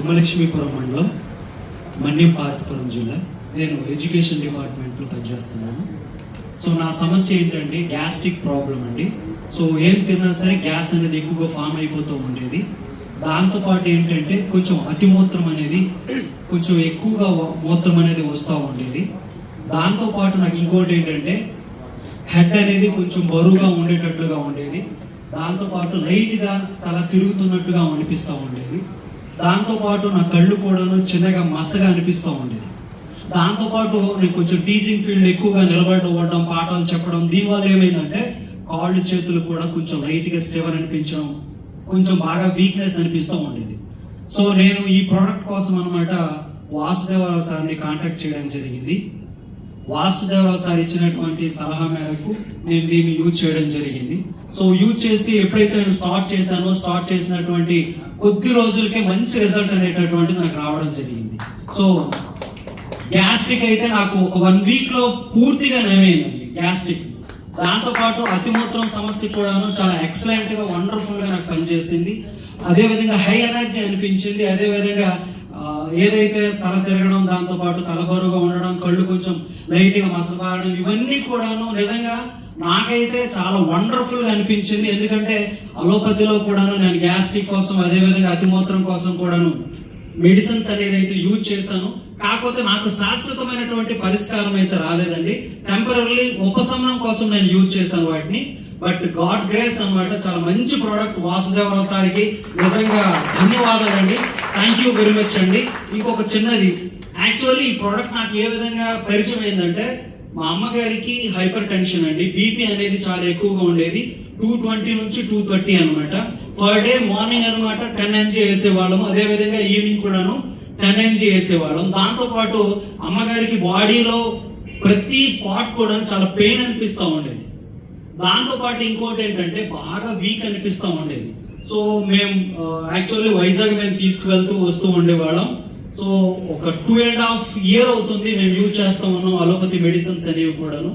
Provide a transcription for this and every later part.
గుమ్మలక్ష్మీపురం మండలం, మన్యం పార్వతీపురం జిల్లా. నేను ఎడ్యుకేషన్ డిపార్ట్మెంట్లో పనిచేస్తున్నాను. సో నా సమస్య ఏంటంటే గ్యాస్ట్రిక్ ప్రాబ్లం అండి. సో ఏం తిన్నా సరే గ్యాస్ అనేది ఎక్కువగా ఫామ్ అయిపోతూ ఉండేది. దాంతోపాటు ఏంటంటే కొంచెం అతిమూత్రం అనేది కొంచెం ఎక్కువగా మూత్రం అనేది వస్తూ ఉండేది. దాంతోపాటు నాకు ఇంకోటి ఏంటంటే హెడ్ అనేది కొంచెం బరువుగా ఉండేటట్లుగా ఉండేది. దాంతోపాటు లైట్గా తల తిరుగుతున్నట్టుగా అనిపిస్తూ ఉండేది. దాంతోపాటు నా కళ్ళు కూడాను చిన్నగా మసగా అనిపిస్తూ ఉండేది. దాంతోపాటు నేను కొంచెం టీచింగ్ ఫీల్డ్ ఎక్కువగా నిలబడడం, పాఠాలు చెప్పడం, దీనివల్ల ఏమైందంటే కాళ్ళు చేతులు కూడా కొంచెం లైట్గా సివర్ అనిపించడం, కొంచెం బాగా వీక్నెస్ అనిపిస్తూ ఉండేది. సో నేను ఈ ప్రోడక్ట్ కోసం అనమాట వాసుదేవరావు సార్ని కాంటాక్ట్ చేయడం జరిగింది. వాసుదేవరావు సార్ ఇచ్చినటువంటి సలహా మేరకు నేను దీన్ని యూజ్ చేయడం జరిగింది. సో యూజ్ చేసి ఎప్పుడైతే నేను స్టార్ట్ చేసినటువంటి కొద్ది రోజులకే మంచి రిజల్ట్ అనేటటువంటిది నాకు రావడం జరిగింది. సో గ్యాస్ట్రిక్ అయితే నాకు ఒక 1 వీక్లో పూర్తిగా నయమైందండి గ్యాస్ట్రిక్. దాంతోపాటు అతిమూత్రం సమస్య కూడాను చాలా ఎక్సలెంట్గా వండర్ఫుల్గా నాకు పనిచేసింది. అదేవిధంగా హై ఎనర్జీ అనిపించింది. అదేవిధంగా ఏదైతే తల తిరగడం, దాంతోపాటు తల బరువుగా ఉండడం, కళ్ళు కొంచెం లైట్గా మసపారడం, ఇవన్నీ కూడాను నిజంగా నాకైతే చాలా వండర్ఫుల్గా అనిపించింది. ఎందుకంటే అలోపతిలో కూడాను నేను గ్యాస్ట్రిక్ కోసం, అదేవిధంగా అతిమూత్రం కోసం కూడాను మెడిసిన్స్ అనేది అయితే యూజ్ చేశాను. కాకపోతే నాకు శాశ్వతమైనటువంటి పరిష్కారం అయితే రాలేదండి. టెంపరీ ఉపశమనం కోసం నేను యూజ్ చేశాను వాటిని. బట్ గాడ్ గ్రేస్ అన్నమాట, చాలా మంచి ప్రోడక్ట్. వాసుదేవరావు సార్కి నిజంగా ధన్యవాదాలండి. థ్యాంక్ యూ వెరీ మచ్ అండి. ఇంకొక చిన్నది, యాక్చువల్లీ ఈ ప్రోడక్ట్ నాకు ఏ విధంగా పరిచయం అయిందంటే, మా అమ్మగారికి హైపర్ టెన్షన్ అండి, బీపీ అనేది చాలా ఎక్కువగా ఉండేది. 220 నుంచి 230 అనమాట. పర్ డే మార్నింగ్ అనమాట 10 mg వేసేవాళ్ళము, అదేవిధంగా ఈవినింగ్ కూడాను 10 mg వేసేవాళ్ళం. దాంతోపాటు అమ్మగారికి బాడీలో ప్రతి పార్ట్ కూడా చాలా పెయిన్ అనిపిస్తూ ఉండేది. దాంతోపాటు ఇంకోటి ఏంటంటే బాగా వీక్ అనిపిస్తూ ఉండేది. సో మేము యాక్చువల్లీ వైజాగ్ మేము తీసుకువెళ్తూ వస్తూ ఉండేవాళ్ళం. సో ఒక 2.5 years అవుతుంది మేము యూజ్ చేస్తూ ఉన్నాం అలోపతి మెడిసిన్స్ అనేవి కూడాను.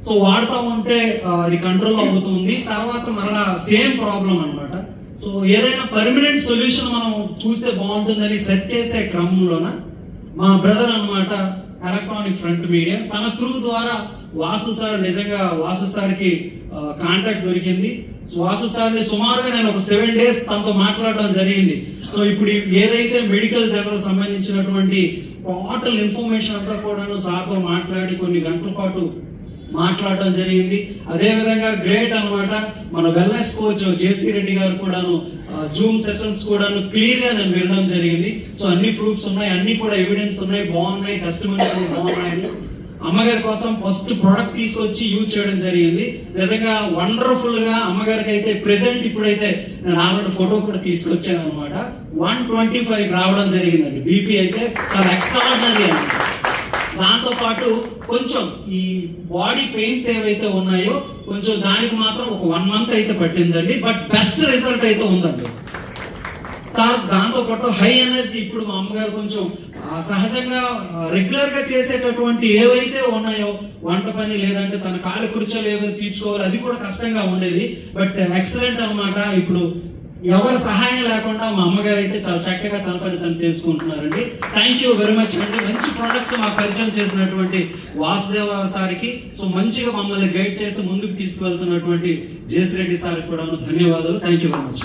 సో వాడుతూ ఉంటే అది కంట్రోల్ అవుతుంది. తర్వాత మరలా సేమ్ ప్రాబ్లం అనమాట. సో ఏదైనా పర్మనెంట్ సొల్యూషన్ మనం చూస్తే బాగుంటుందని సెర్చ్ చేసే క్రమంలోన మా బ్రదర్ అనమాట, ఎలక్ట్రానిక్ ఫ్రంట్ మీడియా, తన త్రూ ద్వారా వాసు సార్, నిజంగా వాసు సార్కి కాంటాక్ట్ దొరికింది. వాసు సార్ని సుమారుగా నేను ఒక 7 days తనతో మాట్లాడడం జరిగింది. సో ఇప్పుడు ఏదైతే మెడికల్ జనరల్ సంబంధించినటువంటి టోటల్ ఇన్ఫర్మేషన్ అంతా కూడాను సార్తో మాట్లాడి కొన్ని గంటల పాటు మాట్లాడడం జరిగింది. అదేవిధంగా గ్రేట్ అనమాట, మన వెల్నెస్ కోచ్ జేసీ రెడ్డి గారు కూడాను జూమ్ సెషన్స్ కూడాను క్లియర్ గా నేను వినడం జరిగింది. సో అన్ని ప్రూఫ్స్ ఉన్నాయి, అన్ని కూడా ఎవిడెన్స్ ఉన్నాయి, బాగున్నాయి, టెస్టిమోనియల్ బాగున్నాయని. అమ్మగారి కోసం ఫస్ట్ ప్రొడక్ట్ తీసుకొచ్చి యూజ్ చేయడం జరిగింది. నిజంగా వండర్ఫుల్ గా అమ్మగారికి అయితే ప్రెసెంట్ ఇప్పుడైతే నేను ఆల్రెడీ ఫోటో కూడా తీసుకొచ్చాను అనమాట. 125 రావడం జరిగిందండి. బీపీ అయితే చాలా ఎక్స్ట్రాడినరీ అనమాట. దాంతో పాటు కొంచెం ఈ బాడీ పెయిన్స్ ఏవైతే ఉన్నాయో కొంచెం దానికి మాత్రం ఒక 1 month అయితే పట్టిందండి. బట్ బెస్ట్ రిజల్ట్ అయితే ఉందండి. దాంతో పాటు హై ఎనర్జీ, ఇప్పుడు మా అమ్మగారు కొంచెం సహజంగా రెగ్యులర్ గా చేసేటటువంటి ఏవైతే ఉన్నాయో వంట పని, లేదంటే తన కాళ్ళ కుర్చీలు ఏవైతే తీర్చుకోవాలి, అది కూడా కష్టంగా ఉండేది. బట్ ఎక్సలెంట్ అనమాట. ఇప్పుడు ఎవరి సహాయం లేకుండా మా అమ్మగారు అయితే చాలా చక్కగా తన పని తను చేసుకుంటున్నారండి. థ్యాంక్ యూ వెరీ మచ్ అండి. మంచి ప్రోడక్ట్ మాకు పరిచయం చేసినటువంటి వాసుదేవ సార్కి, సో మంచిగా మమ్మల్ని గైడ్ చేసి ముందుకు తీసుకువెళ్తున్నటువంటి జేసీ రెడ్డి సార్కి కూడా ధన్యవాదాలు. Thank you very much.